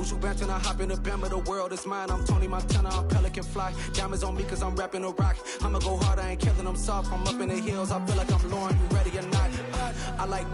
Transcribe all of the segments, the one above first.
Usual banter, I hop in the Bama, the world is mine. I'm Tony Montana, I'm Pelican Fly. Diamonds on me cause I'm rapping a rock. I'ma go hard, I ain't killing them soft. I'm up in the hills, I feel like I'm Lauren, you ready or not? I like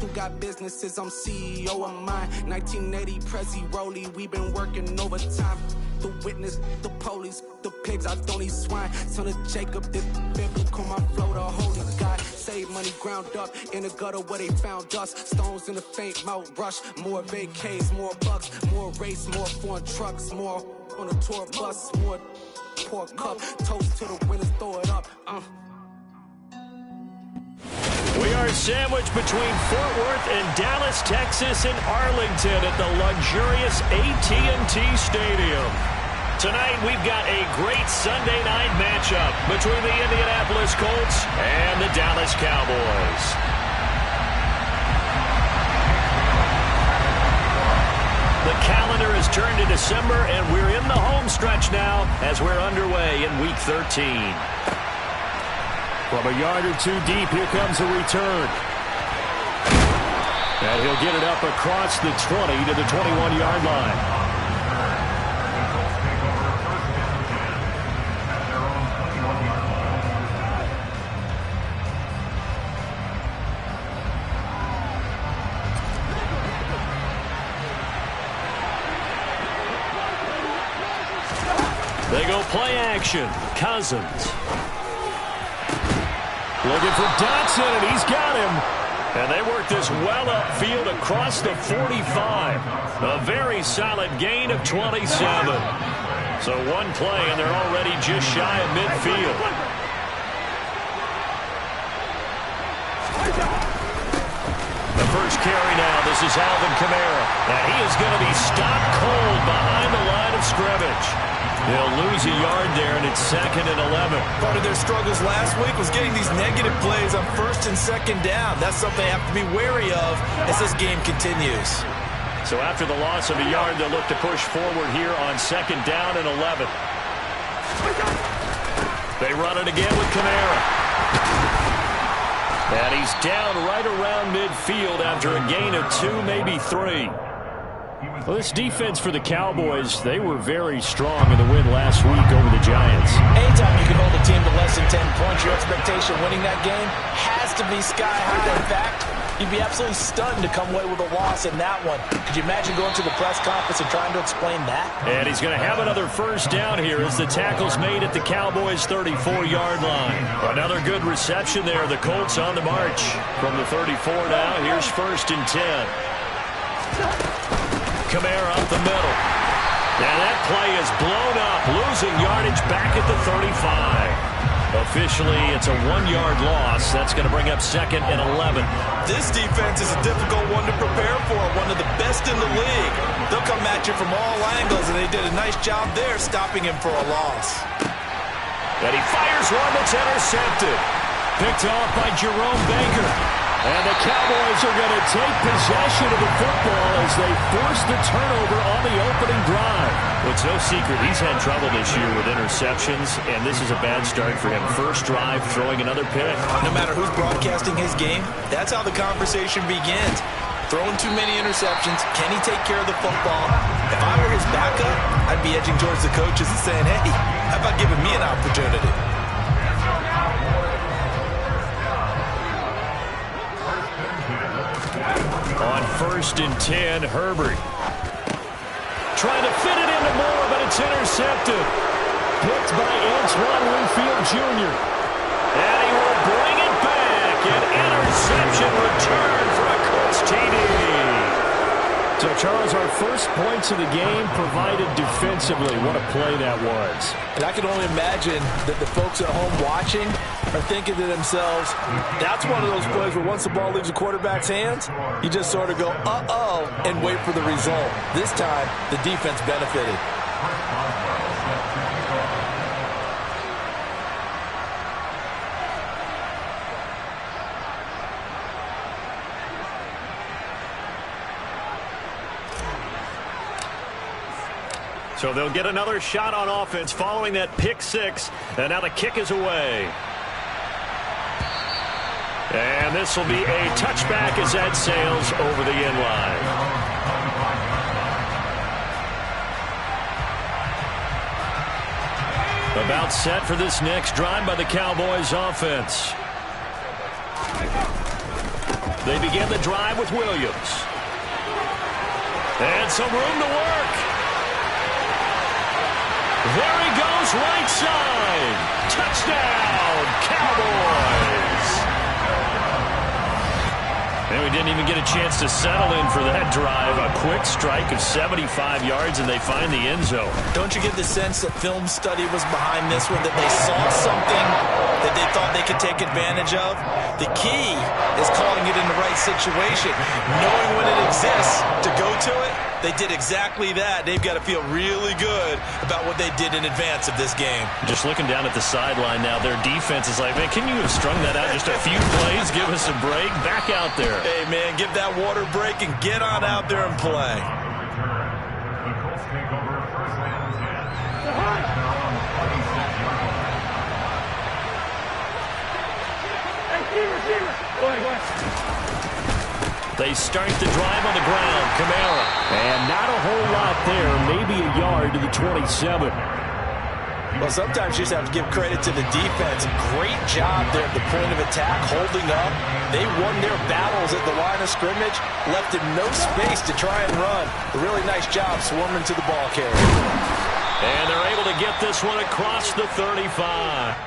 who got businesses, I'm CEO of mine. 1980 Prezi Rolly, we been working overtime. The witness, the police, the pigs, I don't eat swine. Son of Jacob, this biblical, my flow, the holy guy. Save money ground up in the gutter where they found us. Stones in the faint mouth rush. More vacays, more bucks, more race, more foreign trucks, more on a tour bus, more pour cup. Toast to the winners, throw it up. We are sandwiched between Fort Worth and Dallas, Texas, and Arlington at the luxurious AT&T Stadium. Tonight, we've got a great Sunday night matchup between the Indianapolis Colts and the Dallas Cowboys. The calendar has turned to December, and we're in the home stretch now as we're underway in Week 13. From a yard or two deep, here comes a return. And he'll get it up across the 20 to the 21-yard line. They go play action. Cousins. Looking for Dotson, and he's got him. And they work this well upfield across the 45. A very solid gain of 27. So one play, and they're already just shy of midfield. The first carry now. This is Alvin Kamara. And he is going to be stopped cold behind the line of scrimmage. They'll lose a yard there, and it's 2nd and 11. Part of their struggles last week was getting these negative plays on 1st and 2nd down. That's something they have to be wary of as this game continues. So after the loss of a yard, they'll look to push forward here on 2nd down and 11. They run it again with Kamara. And he's down right around midfield after a gain of 2, maybe 3. Well, this defense for the Cowboys, they were very strong in the win last week over the Giants. Anytime you can hold a team to less than 10 points, your expectation winning that game has to be sky high. In fact, you'd be absolutely stunned to come away with a loss in that one. Could you imagine going to the press conference and trying to explain that? And he's going to have another first down here as the tackle's made at the Cowboys' 34-yard line. Another good reception there. The Colts on the march. From the 34 now, here's 1st and 10. Kamara up the middle. And that play is blown up, losing yardage back at the 35. Officially, it's a 1-yard loss. That's going to bring up 2nd and 11. This defense is a difficult one to prepare for, one of the best in the league. They'll come at you from all angles, and they did a nice job there stopping him for a loss. And he fires one that's intercepted. Picked off by Jerome Baker. And the Cowboys are going to take possession of the football as they force the turnover on the opening drive. Well, it's no secret he's had trouble this year with interceptions, and this is a bad start for him. First drive, throwing another pick. No matter who's broadcasting his game, that's how the conversation begins. Throwing too many interceptions, can he take care of the football? If I were his backup, I'd be edging towards the coaches and saying, hey, how about giving me an opportunity? On 1st and 10, Herbert. Trying to fit it into Moore, but it's intercepted. Picked by Antoine Winfield Jr. And he will bring it back. An interception return for a Colts TD. So, Charles, our first points of the game provided defensively. What a play that was. And I can only imagine that the folks at home watching are thinking to themselves, that's one of those plays where once the ball leaves the quarterback's hands, you just sort of go, uh-oh, and wait for the result. This time, the defense benefited. So they'll get another shot on offense following that pick 6. And now the kick is away. And this will be a touchback as that sails over the end line. About set for this next drive by the Cowboys offense. They begin the drive with Williams. And some room to work. There he goes, right side. Touchdown, Cowboys. And we didn't even get a chance to settle in for that drive. A quick strike of 75 yards, and they find the end zone. Don't you get the sense that film study was behind this one, that they saw something that they thought they could take advantage of? The key is calling it in the right situation. Knowing when it exists to go to it, they did exactly that. They've got to feel really good about what they did in advance of this game. Just looking down at the sideline now, their defense is like, man, can you have strung that out just a few plays? Give us a break. Back out there. Hey, man, give that water break and get on out there and play. They start the drive on the ground. Kamara. And not a whole lot there. Maybe a yard to the 27. Well, sometimes you just have to give credit to the defense. Great job there at the point of attack, holding up. They won their battles at the line of scrimmage, left him no space to try and run. A really nice job swarming to the ball carrier. And they're able to get this one across the 35.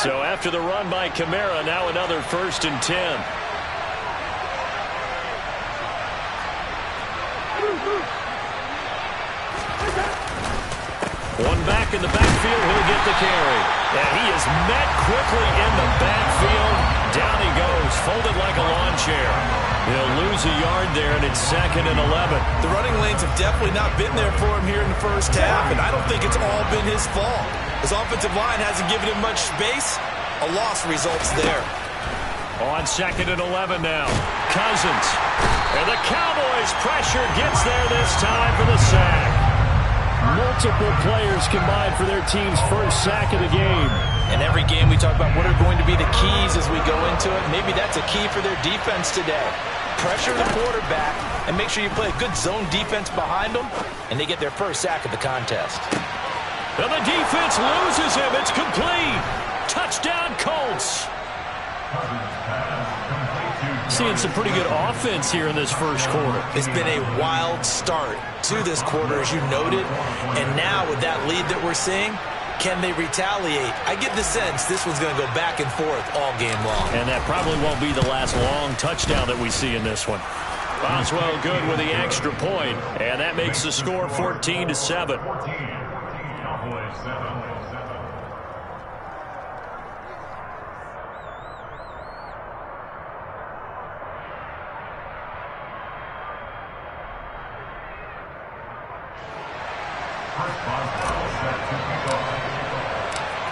So after the run by Kamara, now another 1st and 10. One back in the backfield, he'll get the carry. And he is met quickly in the backfield. Down he goes, folded like a lawn chair. He'll lose a yard there, and it's 2nd and 11. The running lanes have definitely not been there for him here in the first half, and I don't think it's all been his fault. His offensive line hasn't given him much space. A loss results there. On 2nd and 11 now. Cousins. And the Cowboys pressure gets there this time for the sack. Multiple players combined for their team's first sack of the game. In every game we talk about what are going to be the keys as we go into it. Maybe that's a key for their defense today. Pressure the quarterback and make sure you play a good zone defense behind them, and they get their first sack of the contest. And the defense loses him. It's complete. Touchdown, Colts. Seeing some pretty good offense here in this first quarter. It's been a wild start to this quarter, as you noted. And now with that lead that we're seeing, can they retaliate? I get the sense this one's going to go back and forth all game long. And that probably won't be the last long touchdown that we see in this one. Boswell good with the extra point, and that makes the score 14-7.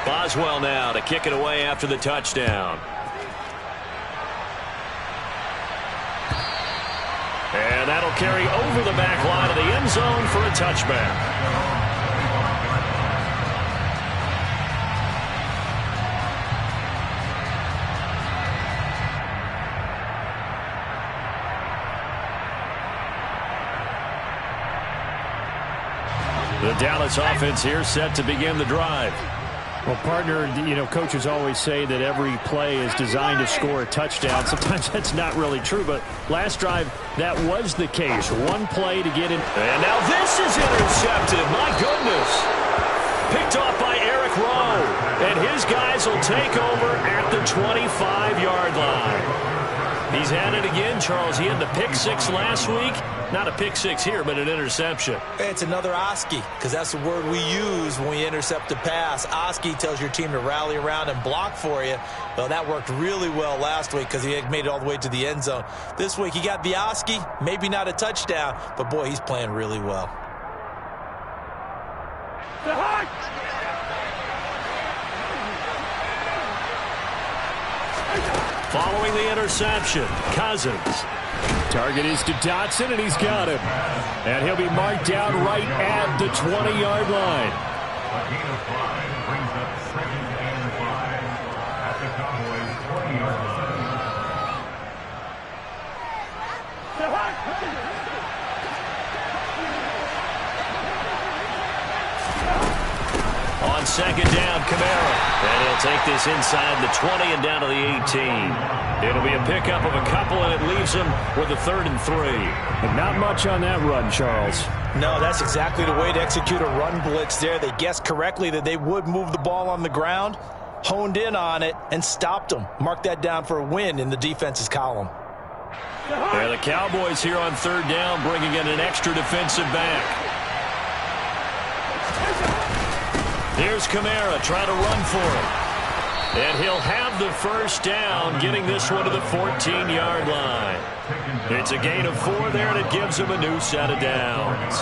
Boswell now to kick it away after the touchdown. And that'll carry over the back line of the end zone for a touchback. The Dallas offense here set to begin the drive. Well, partner, coaches always say that every play is designed to score a touchdown. Sometimes that's not really true, but last drive, that was the case. One play to get in. And now this is intercepted. My goodness. Picked off by Eric Rowe. And his guys will take over at the 25-yard line. He's at it again, Charles. He had the pick six last week. Not a pick six here, but an interception. It's another Oski, because that's the word we use when we intercept a pass. Oski tells your team to rally around and block for you. Well, that worked really well last week because he had made it all the way to the end zone. This week he got the Oski, maybe not a touchdown, but boy, he's playing really well. Following the interception, Cousins. Target is to Dotson, and he's got him. And he'll be marked down right at the 20-yard line. A gain of 5 brings up 2nd and 5 at the Cowboys' 20-yard line. On second down, Kamara. And he'll take this inside the 20 and down to the 18. It'll be a pickup of a couple, and it leaves him with a 3rd and 3. But not much on that run, Charles. No, that's exactly the way to execute a run blitz there. They guessed correctly that they would move the ball on the ground, honed in on it, and stopped them. Mark that down for a win in the defense's column. Yeah, the Cowboys here on 3rd down, bringing in an extra defensive back. Here's Kamara trying to run for him. And he'll have the 1st down, getting this one to the 14-yard line. It's a gain of 4 there, and it gives him a new set of downs.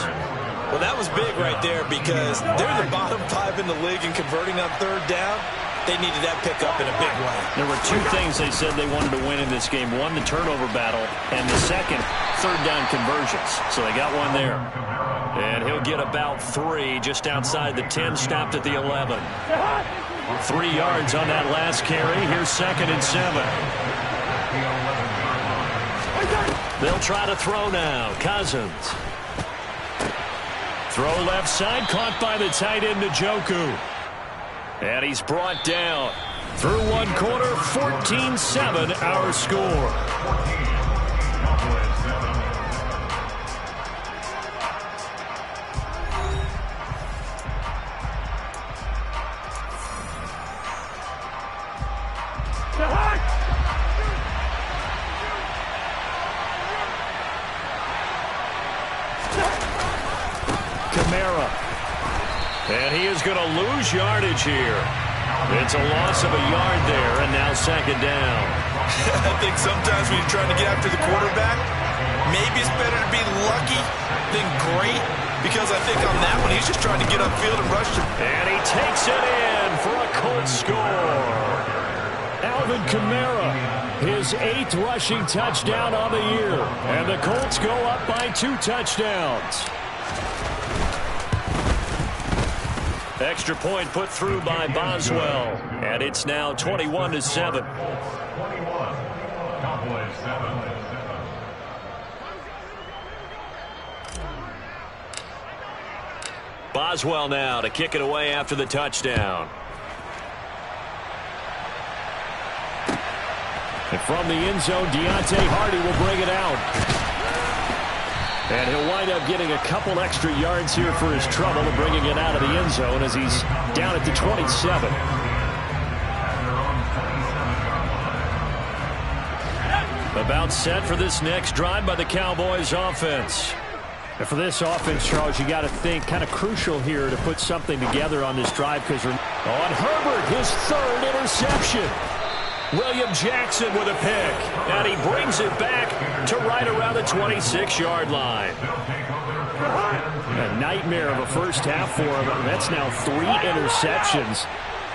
Well, that was big right there because they're the bottom 5 in the league in converting on 3rd down. They needed that pickup in a big way. There were 2 things they said they wanted to win in this game. One, the turnover battle, and the second, 3rd down conversions. So they got one there. And he'll get about 3 just outside the 10, stopped at the 11. 3 yards on that last carry. Here's 2nd and 7. They'll try to throw now. Cousins. Throw left side, caught by the tight end, Njoku. And he's brought down. Through 1 quarter, 14-7 our score. Kamara. And he is going to lose yardage here. It's a loss of a yard there, and now 2nd down. I think sometimes when you're trying to get after the quarterback, maybe it's better to be lucky than great, because I think on that one, he's just trying to get upfield and rush him. And he takes it in for a Colts score. Alvin Kamara, his 8th rushing touchdown on the year. And the Colts go up by 2 touchdowns. Extra point put through by Boswell. And it's now 21-7. 21. Cowboys 7. Boswell now to kick it away after the touchdown. And from the end zone, Deontay Hardy will bring it out. And he'll wind up getting a couple extra yards here for his trouble and bringing it out of the end zone as he's down at the 27. About set for this next drive by the Cowboys offense. And for this offense, Charles, you got to think kind of crucial here to put something together on this drive because on Herbert, his 3rd interception. William Jackson with a pick, and he brings it back to right around the 26-yard line. A nightmare of a first half for him. That's now 3 interceptions.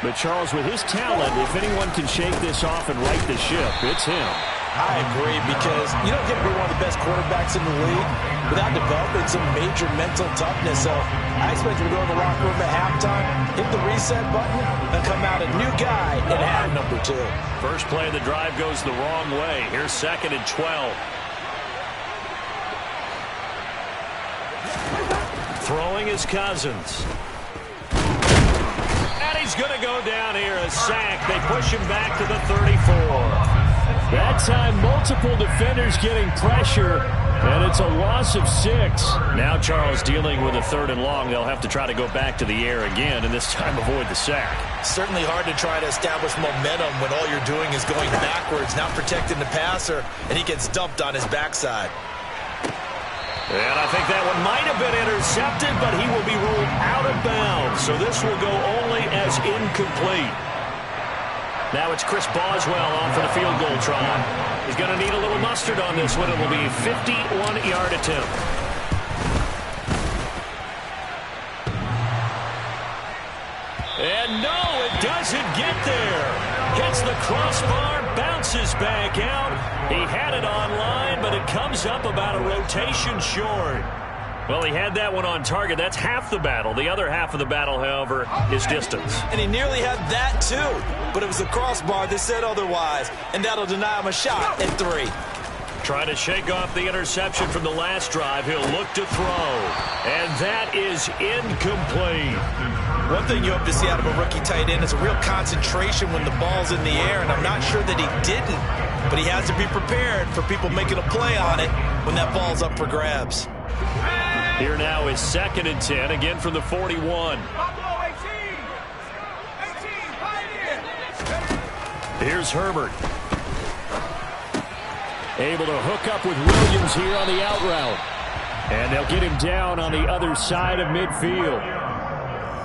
But, Charles, with his talent, if anyone can shake this off and right the ship, it's him. I agree, because you don't get to be one of the best quarterbacks in the league without developing some major mental toughness. So I expect him to go to the locker room at halftime, hit the reset button, and come out a new guy in half number 2. First play of the drive goes the wrong way. Here's 2nd and 12. Throwing is Cousins. And he's going to go down here, a sack. They push him back to the 34. That time, multiple defenders getting pressure, And it's a loss of 6. Now Charles dealing with a 3rd and long. They'll have to try to go back to the air again, and this time avoid the sack. Certainly hard to try to establish momentum when all you're doing is going backwards, not protecting the passer, and he gets dumped on his backside. And I think that one might have been intercepted, but he will be ruled out of bounds. So this will go only as incomplete. Now it's Chris Boswell on for the field goal try. He's going to need a little mustard on this one. It will be a 51-yard attempt. And no, it doesn't get there. Hits the crossbar, bounces back out. He had it online, but it comes up about a rotation short. Well, he had that one on target. That's half the battle. The other half of the battle, however, is distance. And he nearly had that, too. But it was the crossbar that said otherwise, and that'll deny him a shot at 3. Trying to shake off the interception from the last drive. He'll look to throw. And that is incomplete. One thing you hope to see out of a rookie tight end is a real concentration when the ball's in the air, and I'm not sure that he didn't. But he has to be prepared for people making a play on it when that ball's up for grabs. Here now is 2nd and 10, again from the 41. Here's Herbert. Able to hook up with Williams here on the out route. And they'll get him down on the other side of midfield.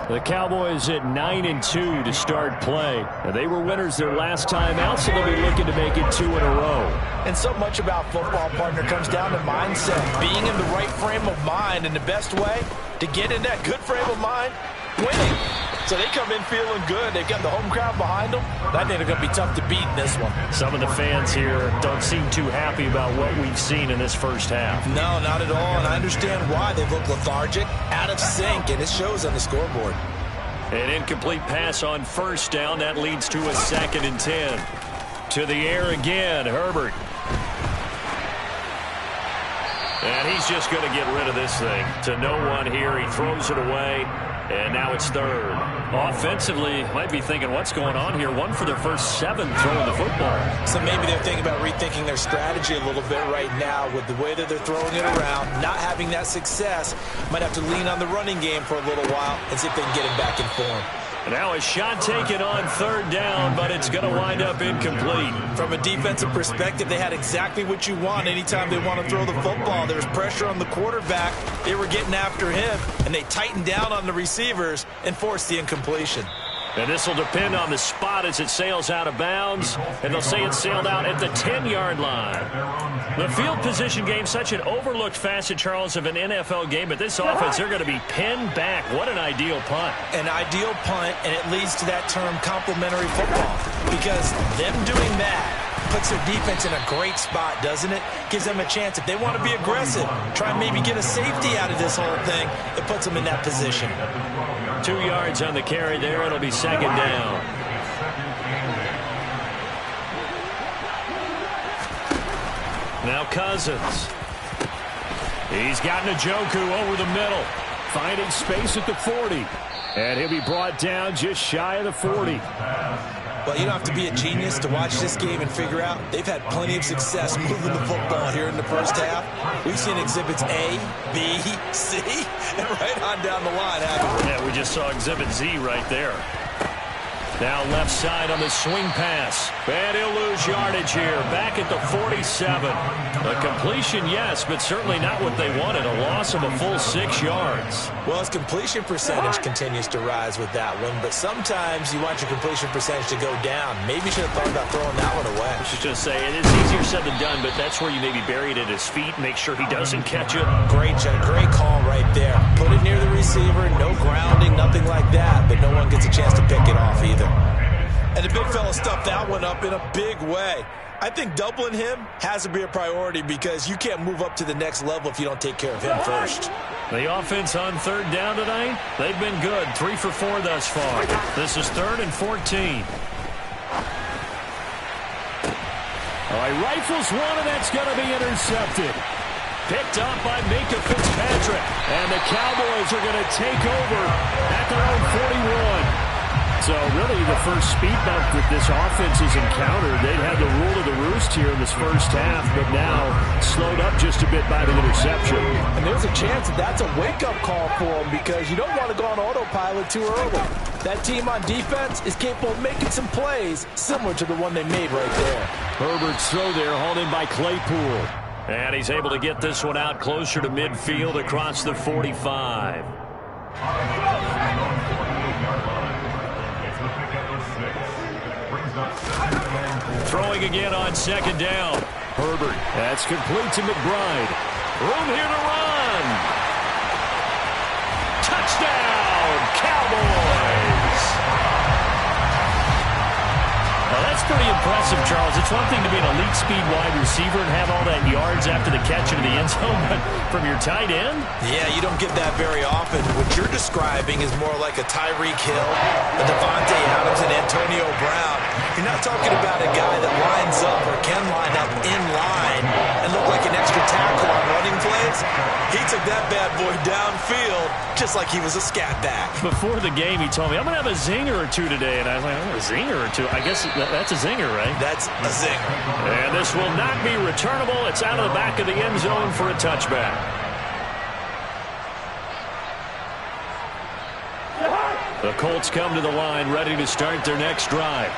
The Cowboys at 9-2 to start play. And they were winners their last time out, so they'll be looking to make it 2 in a row. And so much about football, partner, comes down to mindset. Being in the right frame of mind, and the best way to get in that good frame of mind, winning. So they come in feeling good. They've got the home crowd behind them. I think they're going to be tough to beat in this one. Some of the fans here don't seem too happy about what we've seen in this first half. No, not at all, and I understand why. They look lethargic, out of sync, and it shows on the scoreboard. An incomplete pass on 1st down. That leads to a 2nd and 10. To the air again, Herbert. And he's just going to get rid of this thing. To no one here. He throws it away. And now it's 3rd. Offensively, might be thinking, what's going on here? 1 for their first 7 throwing the football. So maybe they're thinking about rethinking their strategy a little bit right now with the way that they're throwing it around, not having that success. Might have to lean on the running game for a little while and see if they can get him back in form. And now a shot taken on 3rd down, but it's going to wind up incomplete. From a defensive perspective, they had exactly what you want anytime they want to throw the football. There was pressure on the quarterback. They were getting after him, and they tightened down on the receivers and forced the incompletion. And this will depend on the spot as it sails out of bounds. And they'll say it sailed out at the 10-yard line. The field position game, such an overlooked facet, Charles, of an NFL game. But this offense, they're going to be pinned back. What an ideal punt. An ideal punt, and it leads to that term complementary football. Because them doing that puts their defense in a great spot, doesn't it? Gives them a chance. If they want to be aggressive, try and maybe get a safety out of this whole thing, it puts them in that position. 2 yards on the carry there. It'll be 2nd down. Now Cousins. He's got Njoku over the middle. Finding space at the 40. And he'll be brought down just shy of the 40. Well, you don't have to be a genius to watch this game and figure out they've had plenty of success moving the football here in the first half. We've seen exhibits A, B, C, and right on down the line, haven't we? Yeah, we just saw exhibit Z right there. Now left side on the swing pass. And he'll lose yardage here. Back at the 47. A completion, yes, but certainly not what they wanted. A loss of a full 6 yards. Well, his completion percentage continues to rise with that one, but sometimes you want your completion percentage to go down. Maybe you should have thought about throwing that one away. I was just going to say, it is easier said than done, but that's where you maybe bury it at his feet. Make sure he doesn't catch it. Great call right there. Put it near the receiver, no grounding, nothing like that, but no one gets a chance to pick it off either. And the big fella stuffed that one up in a big way. I think doubling him has to be a priority because you can't move up to the next level if you don't take care of him first. The offense on 3rd down tonight, they've been good. 3 for 4 thus far. This is 3rd and 14. All right, rifles one, and that's going to be intercepted. Picked up by Minka Fitzpatrick. And the Cowboys are going to take over at their own 41. So really the first speed bump that this offense has encountered, they've had the rule of the roost here in this first half, but now slowed up just a bit by the interception. And there's a chance that that's a wake-up call for him because you don't want to go on autopilot too early. That team on defense is capable of making some plays similar to the one they made right there. Herbert's throw there hauled in by Claypool. And he's able to get this one out closer to midfield across the 45. Throwing again on second down. Herbert. That's complete to McBride. Room here to run. Touchdown, Cowboys. Now that's pretty impressive, Charles. It's one thing to be an elite speed wide receiver and have all that yards after the catch into the end zone, but from your tight end? Yeah, you don't get that very often. What you're describing is more like a Tyreek Hill, a Devontae Adams, and Antonio Brown. You're not talking about a guy that lines up or can line up in line and look like an extra tackle on running plays. He took that bad boy downfield just like he was a scat back. Before the game, he told me, I'm going to have a zinger or two today. And I was like, oh, a zinger or two? I guess that's a zinger, right? That's a zinger. And this will not be returnable. It's out of the back of the end zone for a touchback. The Colts come to the line, ready to start their next drive.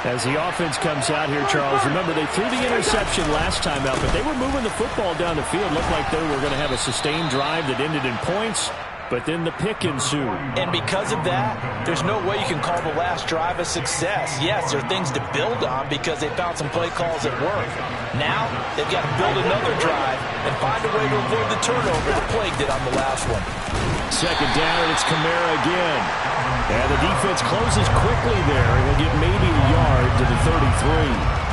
As the offense comes out here, Charles, remember they threw the interception last time out, but they were moving the football down the field. Looked like they were going to have a sustained drive that ended in points, but then the pick ensued. And because of that, there's no way you can call the last drive a success. Yes, there are things to build on because they found some play calls that work. Now, they've got to build another drive and find a way to avoid the turnover that plagued it on the last one. Second down, and it's Kamara again. And the defense closes quickly there, and will get maybe a yard to the 33.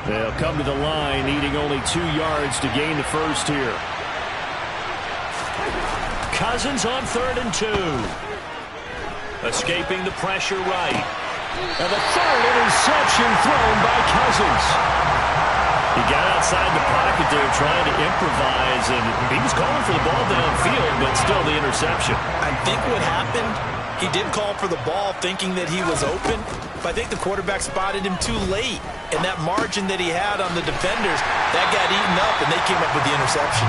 They'll come to the line, needing only 2 yards to gain the first here. Cousins on 3rd and 2. Escaping the pressure right. And the third interception thrown by Cousins. He got outside the pocket there trying to improvise, and he was calling for the ball downfield, but still the interception. I think what happened, he did call for the ball thinking that he was open, but I think the quarterback spotted him too late. And that margin that he had on the defenders, that got eaten up, and they came up with the interception.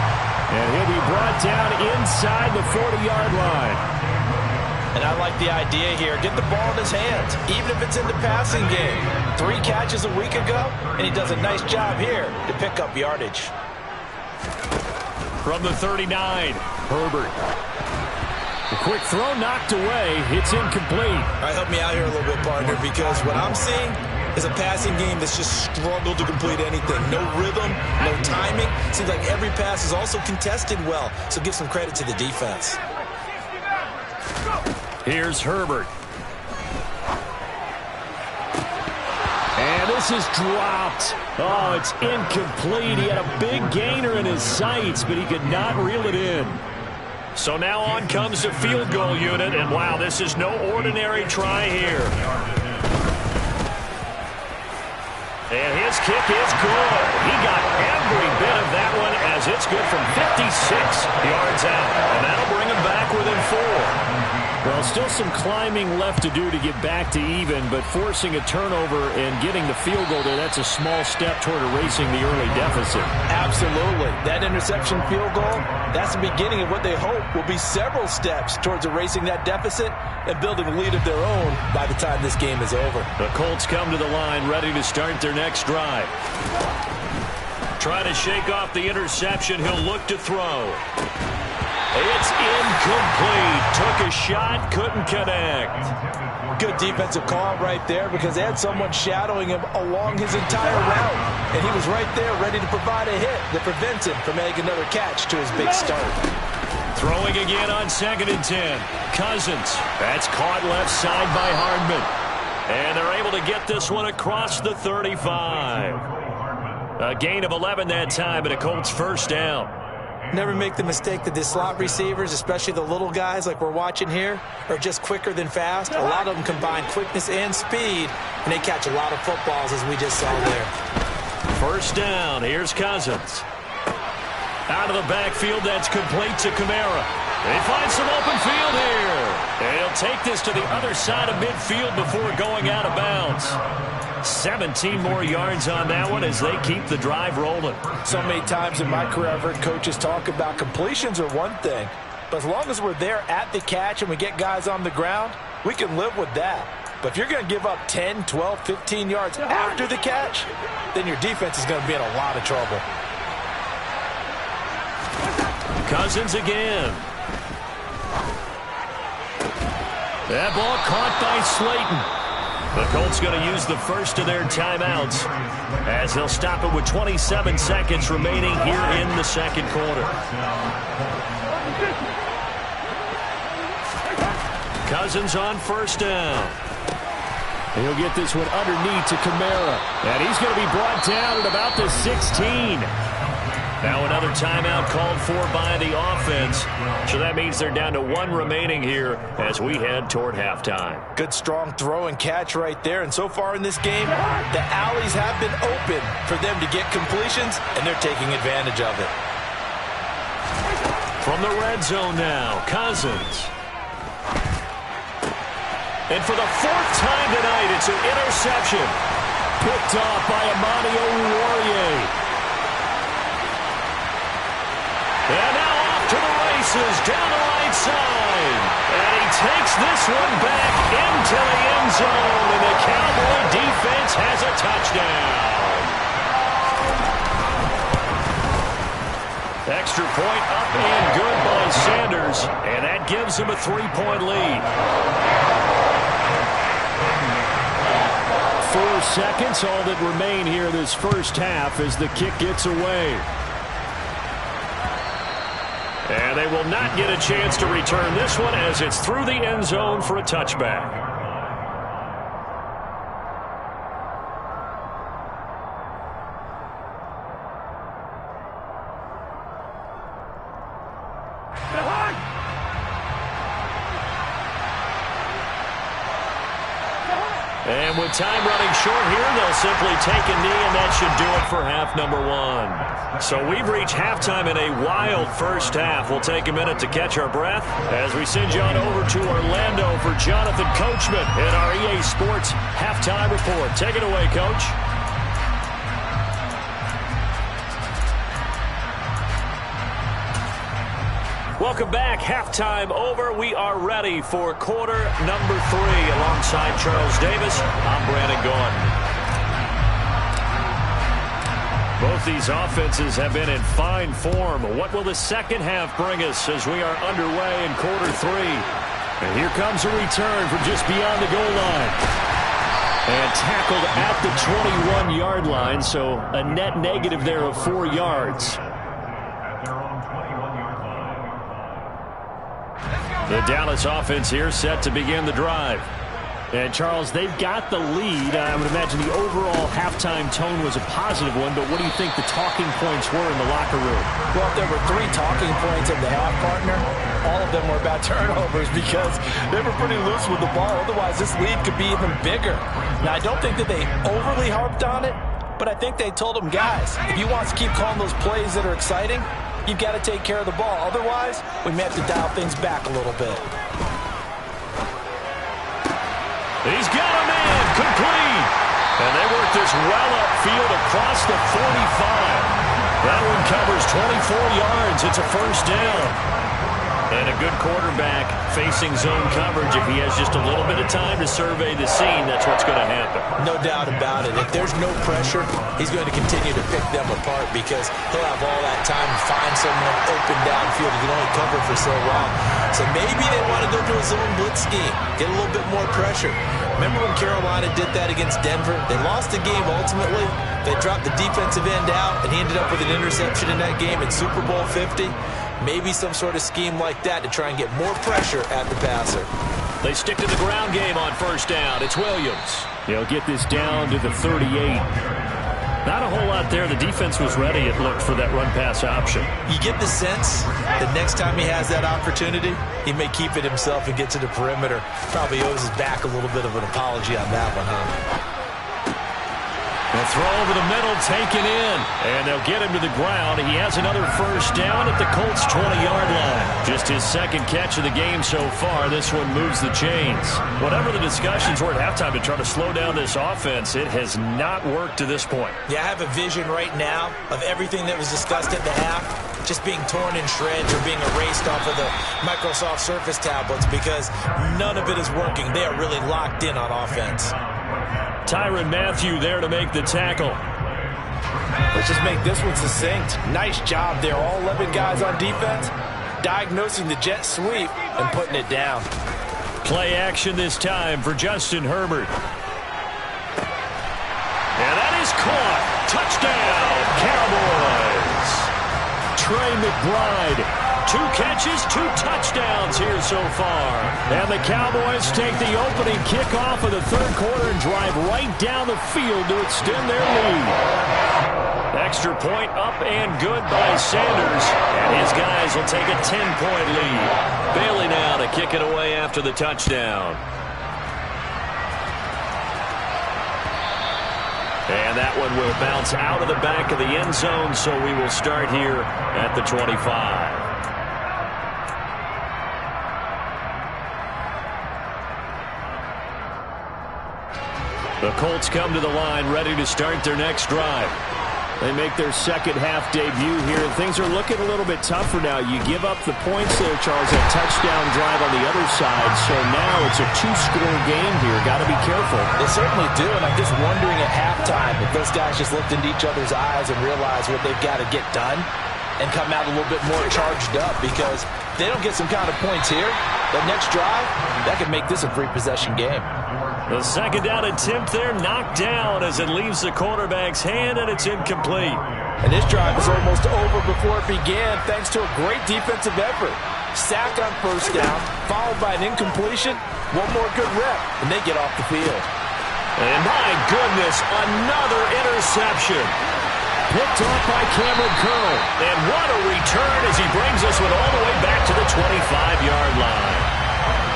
And he'll be brought down inside the 40-yard line. And I like the idea here. Get the ball in his hands, even if it's in the passing game. 3 catches a week ago, and he does a nice job here to pick up yardage. From the 39, Herbert. The quick throw knocked away. It's incomplete. All right, help me out here a little bit, partner, because what I'm seeing is a passing game that's just struggled to complete anything. No rhythm, no timing. Seems like every pass is also contested well, so give some credit to the defense. Here's Herbert. And this is dropped. Oh, it's incomplete. He had a big gainer in his sights, but he could not reel it in. So now on comes the field goal unit, and wow, this is no ordinary try here. And his kick is good. He got every bit of that one as it's good from 56 yards out. And that'll bring him back within 4. Well, still some climbing left to do to get back to even, but forcing a turnover and getting the field goal there, that's a small step toward erasing the early deficit. Absolutely. That interception field goal, that's the beginning of what they hope will be several steps towards erasing that deficit and building a lead of their own by the time this game is over. The Colts come to the line ready to start their next drive. Trying to shake off the interception, he'll look to throw. It's incomplete. Took a shot, couldn't connect. Good defensive call right there because they had someone shadowing him along his entire route. And he was right there ready to provide a hit that prevents him from making another catch to his big start. Throwing again on 2nd and 10. Cousins. That's caught left side by Hardman. And they're able to get this one across the 35. A gain of 11 that time, and a Colts first down. Never make the mistake that the slot receivers, especially the little guys like we're watching here, are just quicker than fast. A lot of them combine quickness and speed, and they catch a lot of footballs, as we just saw there. First down. Here's Cousins. Out of the backfield, that's complete to Kamara. They find some open field here. And he'll take this to the other side of midfield before going out of bounds. 17 more yards on that one as they keep the drive rolling. So many times in my career I've heard coaches talk about completions are one thing, but as long as we're there at the catch and we get guys on the ground, we can live with that. But if you're going to give up 10, 12, 15 yards after the catch, then your defense is going to be in a lot of trouble. Cousins again. That ball caught by Slayton. The Colts going to use the first of their timeouts as they'll stop it with 27 seconds remaining here in the second quarter. Cousins on first down. He'll get this one underneath to Kamara. And he's going to be brought down at about the 16. Now another timeout called for by the offense. So that means they're down to one remaining here as we head toward halftime. Good strong throw and catch right there. And so far in this game, the alleys have been open for them to get completions, and they're taking advantage of it. From the red zone now, Cousins. And for the fourth time tonight, it's an interception. Picked off by Amani Oruwariye. And now off to the races, down the right side. And he takes this one back into the end zone. And the Cowboy defense has a touchdown. Extra point up and good by Sanders. And that gives him a 3-point lead. 4 seconds, all that remain here this first half as the kick gets away. And they will not get a chance to return this one as it's through the end zone for a touchback. And with time running short here, they'll simply take a knee, and that should do it for half number one. So we've reached halftime in a wild first half. We'll take a minute to catch our breath as we send you on over to Orlando for Jonathan Coachman in our EA Sports Halftime Report. Take it away, Coach. Welcome back. Halftime over. We are ready for quarter number 3. Alongside Charles Davis, I'm Brandon Gordon. Both these offenses have been in fine form. What will the second half bring us as we are underway in quarter 3? And here comes a return from just beyond the goal line. And tackled at the 21-yard line, so a net negative there of 4 yards. The Dallas offense here set to begin the drive. And, Charles, they've got the lead. I would imagine the overall halftime tone was a positive one, but what do you think the talking points were in the locker room? Well, if there were 3 talking points at the half, partner, all of them were about turnovers because they were pretty loose with the ball. Otherwise, this lead could be even bigger. Now, I don't think that they overly harped on it, but I think they told them, guys, if you want to keep calling those plays that are exciting, you've got to take care of the ball. Otherwise, we may have to dial things back a little bit. He's got a man, complete. And they work this well upfield across the 45. That one covers 24 yards. It's a first down. And a good quarterback facing zone coverage. If he has just a little bit of time to survey the scene, that's what's going to happen. No doubt about it. If there's no pressure, he's going to continue to pick them apart because he'll have all that time to find someone open downfield. He can only cover for so long. So maybe they want to go to a zone blitz scheme, get a little bit more pressure. Remember when Carolina did that against Denver? They lost the game ultimately. They dropped the defensive end out, and he ended up with an interception in that game in Super Bowl 50. Maybe some sort of scheme like that to try and get more pressure at the passer. They stick to the ground game on first down. It's Williams. He'll get this down to the 38. Not a whole lot there. The defense was ready, it looked, for that run-pass option. You get the sense that next time he has that opportunity, he may keep it himself and get to the perimeter. Probably owes his back a little bit of an apology on that one, huh? The throw over the middle taken in, and they'll get him to the ground. He has another first down at the Colts' 20-yard line. Just his second catch of the game so far. This one moves the chains. Whatever the discussions were at halftime to try to slow down this offense, it has not worked to this point. Yeah, I have a vision right now of everything that was discussed at the half just being torn in shreds or being erased off of the Microsoft Surface tablets because none of it is working. They are really locked in on offense. Tyrann Mathieu there to make the tackle. Let's just make this one succinct. Nice job there. All 11 guys on defense diagnosing the jet sweep and putting it down. Play action this time for Justin Herbert. And that is caught. Touchdown, Cowboys. Trey McBride. 2 catches, 2 touchdowns here so far. And the Cowboys take the opening kickoff of the third quarter and drive right down the field to extend their lead. Extra point up and good by Sanders. And his guys will take a 10-point lead. Bailey now to kick it away after the touchdown. And that one will bounce out of the back of the end zone, so we will start here at the 25. The Colts come to the line ready to start their next drive. They make their second half debut here, and things are looking a little bit tougher now. You give up the points there, Charles, that touchdown drive on the other side, so now it's a 2-score game here. Got to be careful. They certainly do, and I'm just wondering at halftime if those guys just looked into each other's eyes and realized what they've got to get done and come out a little bit more charged up, because if they don't get some kind of points here, the next drive, that could make this a 3-possession game. The second down attempt there knocked down as it leaves the quarterback's hand, and it's incomplete. And this drive was almost over before it began thanks to a great defensive effort. Sack on first down, followed by an incompletion, one more good rep, and they get off the field. And my goodness, another interception. Picked off by Cameron Curl. And what a return as he brings us one all the way back to the 25-yard line.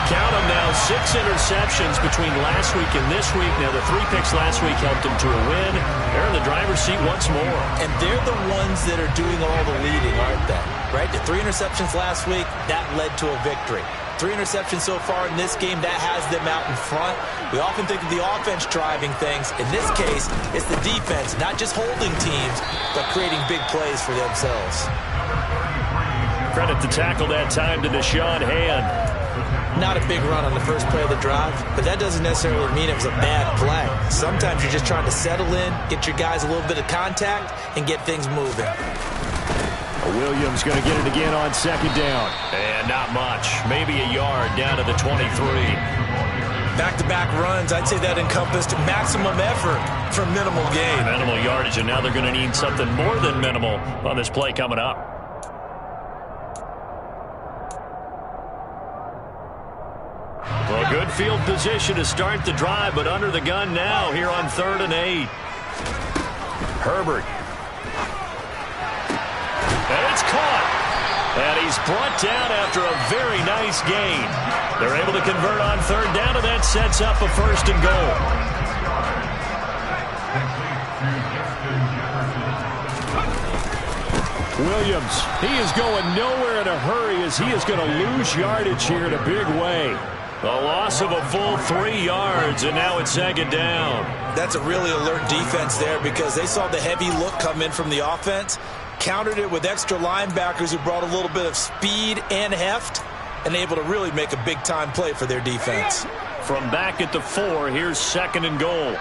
Count them now, 6 interceptions between last week and this week. Now, the 3 picks last week helped them to a win. They're in the driver's seat once more. And they're the ones that are doing all the leading, aren't they? Right? The 3 interceptions last week, that led to a victory. 3 interceptions so far in this game, that has them out in front. We often think of the offense driving things. In this case, it's the defense, not just holding teams, but creating big plays for themselves. Credit the tackle that time to Deshaun Hand. Not a big run on the first play of the drive, but that doesn't necessarily mean it was a bad play. Sometimes you're just trying to settle in, get your guys a little bit of contact, and get things moving. Williams going to get it again on second down. And not much. Maybe a yard down to the 23. Back-to-back runs, I'd say that encompassed maximum effort for minimal gain. Minimal yardage, and now they're going to need something more than minimal on this play coming up. Well, good field position to start the drive, but under the gun now here on 3rd and 8. Herbert. And it's caught. And he's brought down after a very nice gain. They're able to convert on 3rd down, and that sets up a 1st and goal. Williams, he is going nowhere in a hurry as he is going to lose yardage here in a big way. A loss of a full 3 yards, and now it's 2nd down. That's a really alert defense there because they saw the heavy look come in from the offense, countered it with extra linebackers who brought a little bit of speed and heft, and able to really make a big-time play for their defense. From back at the 4, here's 2nd and goal.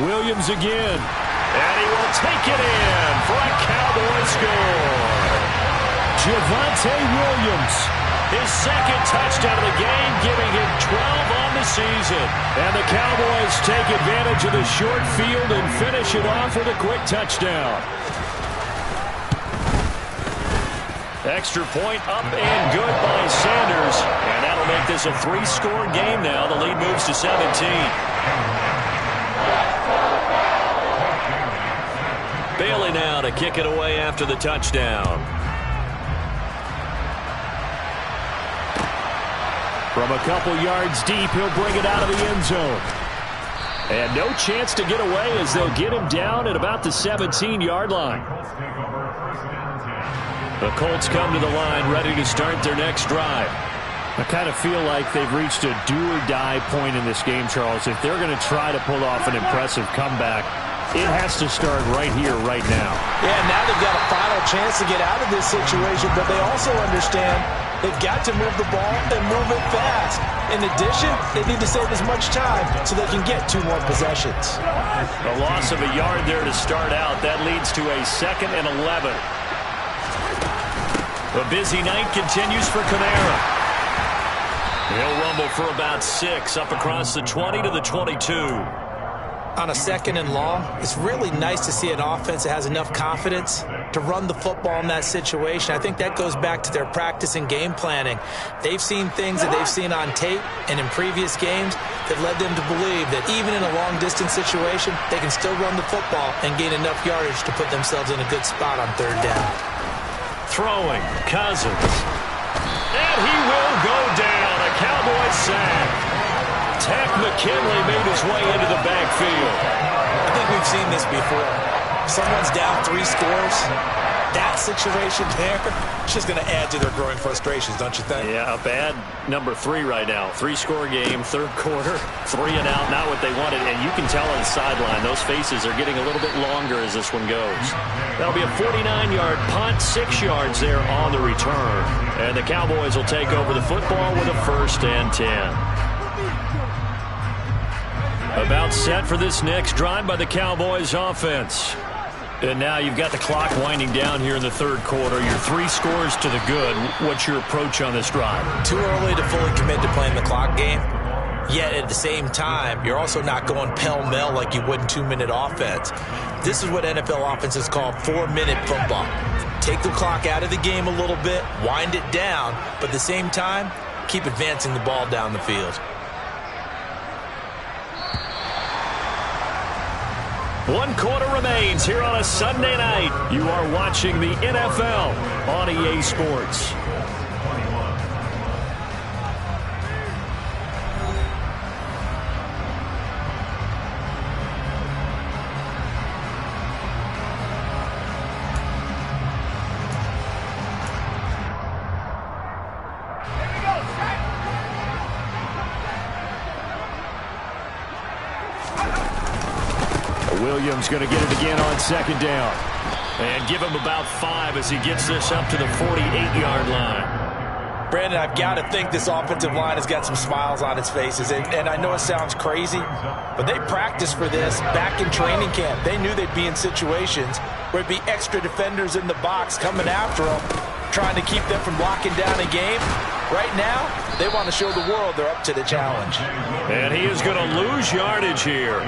Williams again. And he will take it in for a Cowboy score. Javonte Williams, his 2nd touchdown of the game, giving him 12 on the season. And the Cowboys take advantage of the short field and finish it off with a quick touchdown. Extra point up and good by Sanders. And that'll make this a 3-score game now. The lead moves to 17. Bailey now to kick it away after the touchdown. From a couple yards deep, he'll bring it out of the end zone. And no chance to get away as they'll get him down at about the 17-yard line. The Colts come to the line ready to start their next drive. I kind of feel like they've reached a do-or-die point in this game, Charles. If they're going to try to pull off an impressive comeback, it has to start right here, right now. Yeah, now they've got a final chance to get out of this situation, but they also understand they've got to move the ball and move it fast. In addition, they need to save as much time so they can get 2 more possessions. A loss of a yard there to start out. That leads to a 2nd and 11. A busy night continues for Kamara. He'll rumble for about 6 up across the 20 to the 22. On a 2nd and long, it's really nice to see an offense that has enough confidence to run the football in that situation. I think that goes back to their practice and game planning. They've seen things that they've seen on tape and in previous games that led them to believe that even in a long-distance situation, they can still run the football and gain enough yardage to put themselves in a good spot on 3rd down. Throwing, Cousins. And he will go down. A Cowboys sack. Tack McKinley made his way into the backfield. I think we've seen this before. Someone's down 3 scores. That situation there, it's just going to add to their growing frustrations, don't you think? Yeah, a bad number 3 right now. 3-score game, 3rd quarter, 3 and out, not what they wanted. And you can tell on the sideline, those faces are getting a little bit longer as this one goes. That'll be a 49-yard punt, 6 yards there on the return. And the Cowboys will take over the football with a 1st and 10. About set for this next drive by the Cowboys offense. And now you've got the clock winding down here in the 3rd quarter. You're 3 scores to the good. What's your approach on this drive? Too early to fully commit to playing the clock game. Yet at the same time, you're also not going pell-mell like you would in 2-minute offense. This is what NFL offenses call 4-minute football. Take the clock out of the game a little bit, wind it down, but at the same time, keep advancing the ball down the field. 1 quarter remains here on a Sunday night. You are watching the NFL on EA Sports. Williams going to get it again on 2nd down. And give him about 5 as he gets this up to the 48-yard line. Brandon, I've got to think this offensive line has got some smiles on its faces. And I know it sounds crazy, but they practiced for this back in training camp. They knew they'd be in situations where it'd be extra defenders in the box coming after them, trying to keep them from locking down a game. Right now, they want to show the world they're up to the challenge. And he is going to lose yardage here.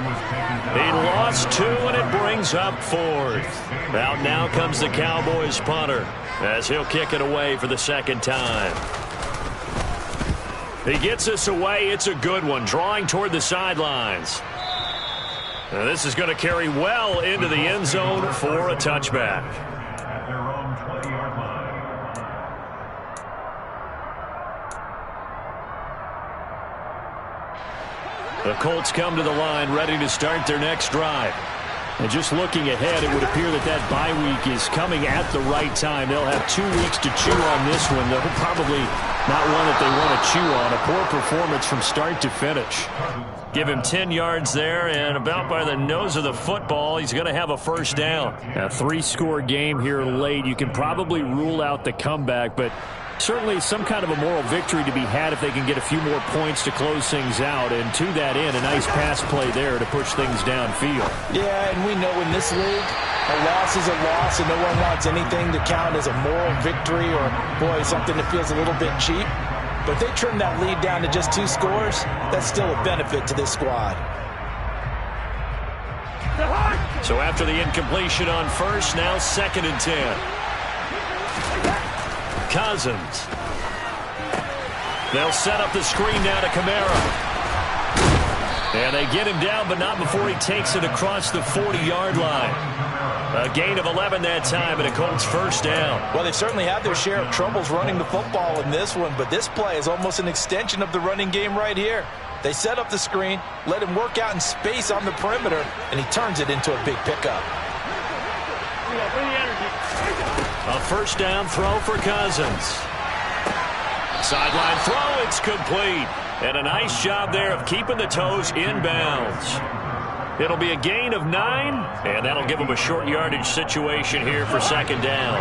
He lost 2, and it brings up 4th. Out now comes the Cowboys punter as he'll kick it away for the 2nd time. He gets this away. It's a good one, drawing toward the sidelines. Now this is going to carry well into the end zone for a touchback. At their own 20-yard line. The Colts come to the line ready to start their next drive. And just looking ahead, it would appear that bye week is coming at the right time. They'll have 2 weeks to chew on this one, though probably not one that they want to chew on. A poor performance from start to finish. Give him 10 yards there, and about by the nose of the football, he's going to have a 1st down. A 3-score game here late. You can probably rule out the comeback, but certainly some kind of a moral victory to be had if they can get a few more points to close things out. And to that end, a nice pass play there to push things downfield. Yeah, and we know in this league, a loss is a loss, and no one wants anything to count as a moral victory or, boy, something that feels a little bit cheap. But if they trim that lead down to just 2 scores, that's still a benefit to this squad. So after the incompletion on 1st, now 2nd and 10. Cousins. They'll set up the screen now to Kamara. And they get him down, but not before he takes it across the 40-yard line. A gain of 11 that time, and a Colts first down. Well, they've certainly had their share of troubles running the football in this one, but this play is almost an extension of the running game right here. They set up the screen, let him work out in space on the perimeter, and he turns it into a big pickup. A first down throw for Cousins. Sideline throw, it's complete. And a nice job there of keeping the toes inbounds. It'll be a gain of 9, and that'll give him a short yardage situation here for second down.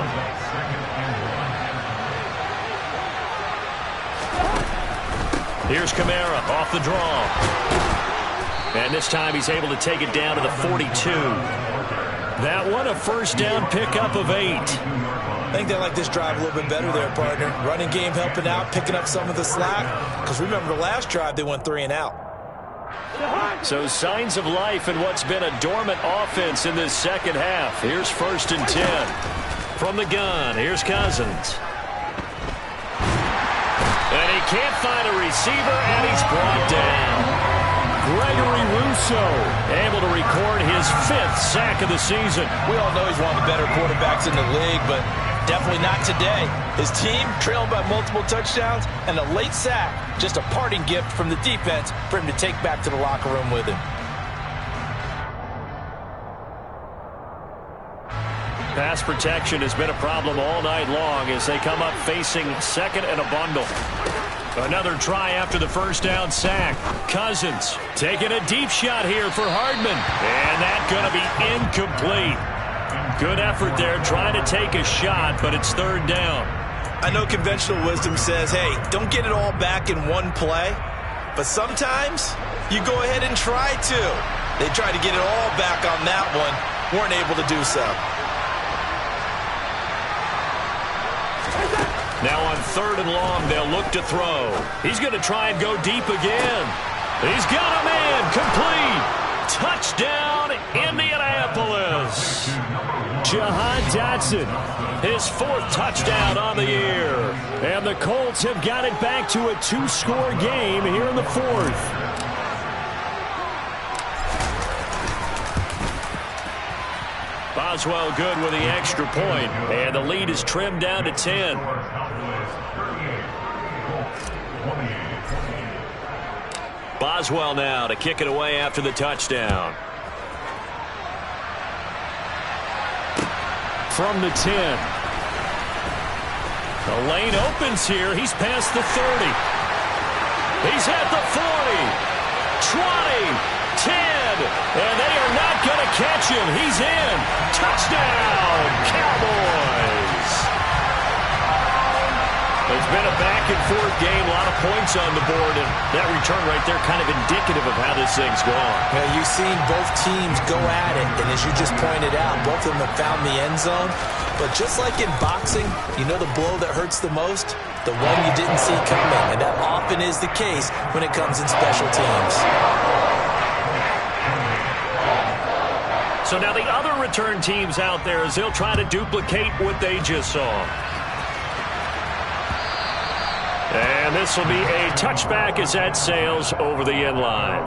Here's Kamara off the draw. And this time he's able to take it down to the 42. That one a first down pickup of 8. I think they like this drive a little bit better there, partner. Running game helping out, picking up some of the slack. Because remember, the last drive they went 3 and out. So signs of life in what's been a dormant offense in this second half. Here's 1st and 10. From the gun, here's Cousins. And he can't find a receiver, and he's brought down. Gregory Rousseau able to record his 5th sack of the season. We all know he's one of the better quarterbacks in the league, but definitely not today. His team trailing by multiple touchdowns and a late sack. Just a parting gift from the defense for him to take back to the locker room with him. Pass protection has been a problem all night long as they come up facing second and a bundle. Another try after the first down sack. Cousins taking a deep shot here for Hardman. And that's going to be incomplete. Good effort there trying to take a shot, but it's 3rd down. I know conventional wisdom says, hey, don't get it all back in one play. But sometimes you go ahead and try to. They tried to get it all back on that one. Weren't able to do so. Now on 3rd and long, they'll look to throw. He's going to try and go deep again. He's got a man complete. Touchdown, Indianapolis. Jahan Dotson, his 4th touchdown on the year. And the Colts have got it back to a 2-score game here in the 4th. Boswell good with the extra point, and the lead is trimmed down to 10. Boswell now to kick it away after the touchdown. From the 10. The lane opens here. He's past the 30. He's at the 40. 20. 10. And they are not going to catch him. He's in. Touchdown, Cowboys. It's been a back-and-forth game, a lot of points on the board, and that return right there kind of indicative of how this thing's gone. Yeah, you've seen both teams go at it, and as you just pointed out, both of them have found the end zone. But just like in boxing, you know the blow that hurts the most? The one you didn't see coming, and that often is the case when it comes in special teams. So now the other return teams out there as they'll try to duplicate what they just saw. And this will be a touchback as that sails over the end line.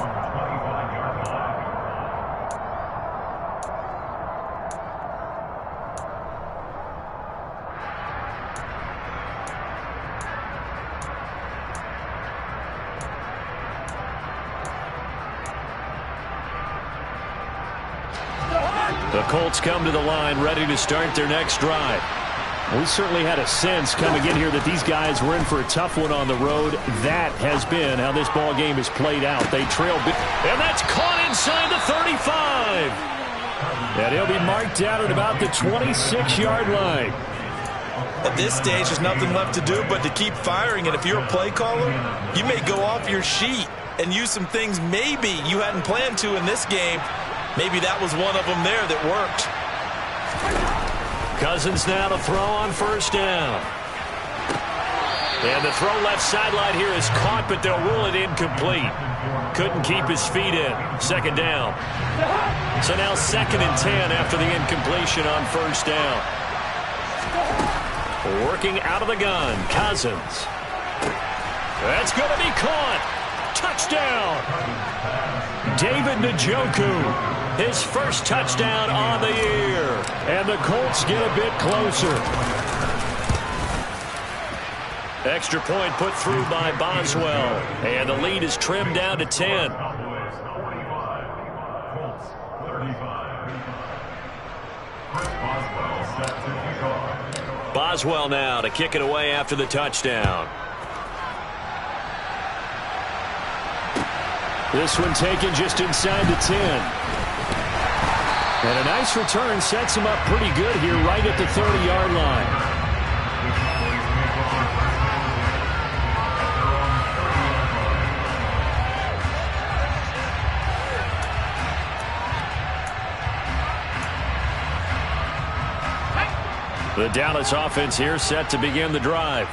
The Colts come to the line ready to start their next drive. We certainly had a sense coming in here that these guys were in for a tough one on the road. That has been how this ball game is played out. They trail big, and that's caught inside the 35. And he'll be marked down at about the 26-yard line. At this stage, there's nothing left to do but to keep firing. And if you're a play caller, you may go off your sheet and use some things maybe you hadn't planned to in this game. Maybe that was one of them there that worked. Cousins now to throw on first down. And the throw left sideline here is caught, but they'll rule it incomplete. Couldn't keep his feet in. Second down. So now 2nd and 10 after the incompletion on first down. Working out of the gun, Cousins. That's going to be caught. Touchdown. David Njoku. His first touchdown on the year. And the Colts get a bit closer. Extra point put through by Boswell. And the lead is trimmed down to 10. Boswell now to kick it away after the touchdown. This one taken just inside the 10. And a nice return sets him up pretty good here right at the 30-yard line. The Dallas offense here set to begin the drive.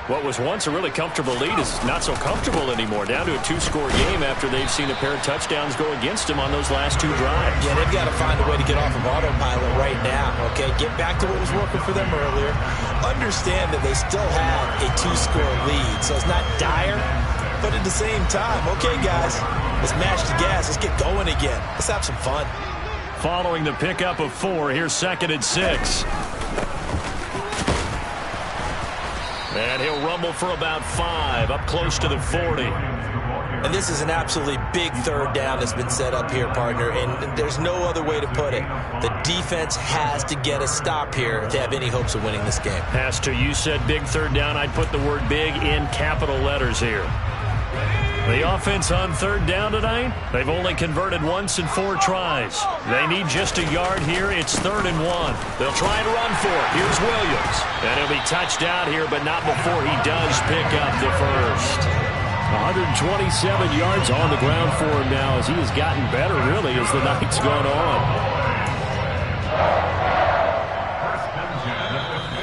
What was once a really comfortable lead is not so comfortable anymore. Down to a 2-score game after they've seen a pair of touchdowns go against them on those last 2 drives. Yeah, they've got to find a way to get off of autopilot right now, okay? Get back to what was working for them earlier. Understand that they still have a 2-score lead, so it's not dire, but at the same time, okay, guys, let's mash the gas. Let's get going again. Let's have some fun. Following the pickup of 4, here's 2nd and 6. And he'll rumble for about 5, up close to the 40. And this is an absolutely big 3rd down that's been set up here, partner, and there's no other way to put it. The defense has to get a stop here to have any hopes of winning this game. Pastor, you said big 3rd down. I'd put the word big in capital letters here. The offense on 3rd down tonight, they've only converted once in 4 tries. They need just a yard here. It's 3rd and 1. They'll try and run for it. Here's Williams. And he'll be touched out here, but not before he does pick up the first. 127 yards on the ground for him now as he has gotten better, really, as the night's gone on.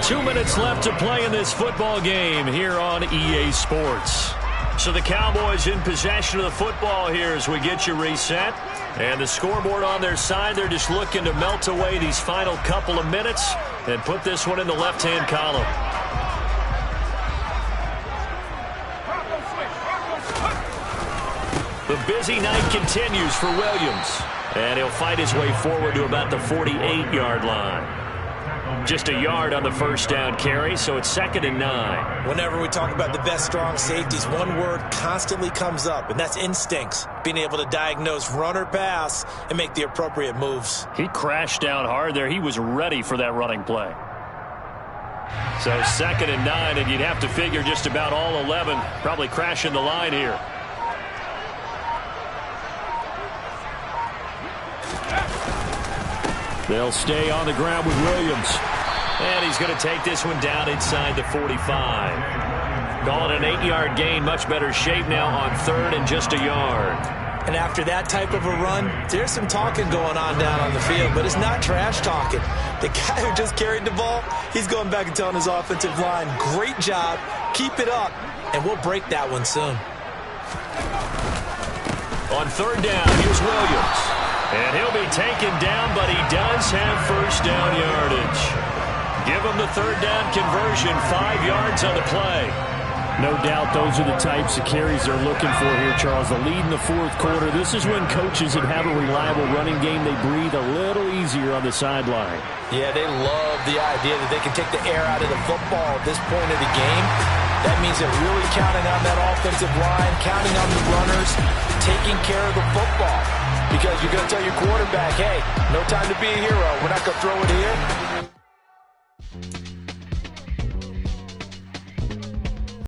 2 minutes left to play in this football game here on EA Sports. So the Cowboys in possession of the football here as we get you reset. And the scoreboard on their side, they're just looking to melt away these final couple of minutes and put this one in the left-hand column. The busy night continues for Williams. And he'll fight his way forward to about the 48-yard line. Just a yard on the first down carry, so it's 2nd and 9. Whenever we talk about the best strong safeties, one word constantly comes up, and that's instincts. Being able to diagnose run or pass and make the appropriate moves. He crashed down hard there. He was ready for that running play. So 2nd and 9, and you'd have to figure just about all 11 probably crashing the line here. They'll stay on the ground with Williams. And he's going to take this one down inside the 45. Call it an 8-yard gain. Much better shape now on 3rd and just a yard. And after that type of a run, there's some talking going on down on the field, but it's not trash talking. The guy who just carried the ball, he's going back and telling his offensive line, great job, keep it up, and we'll break that one soon. On 3rd down, here's Williams. And he'll be taken down, but he does have first down yardage. Give him the 3rd down conversion, 5 yards on the play. No doubt those are the types of carries they're looking for here, Charles. The lead in the 4th quarter. This is when coaches that have a reliable running game, they breathe a little easier on the sideline. Yeah, they love the idea that they can take the air out of the football at this point of the game. That means they're really counting on that offensive line, counting on the runners, taking care of the football. Because you're going to tell your quarterback, hey, no time to be a hero. We're not going to throw it here.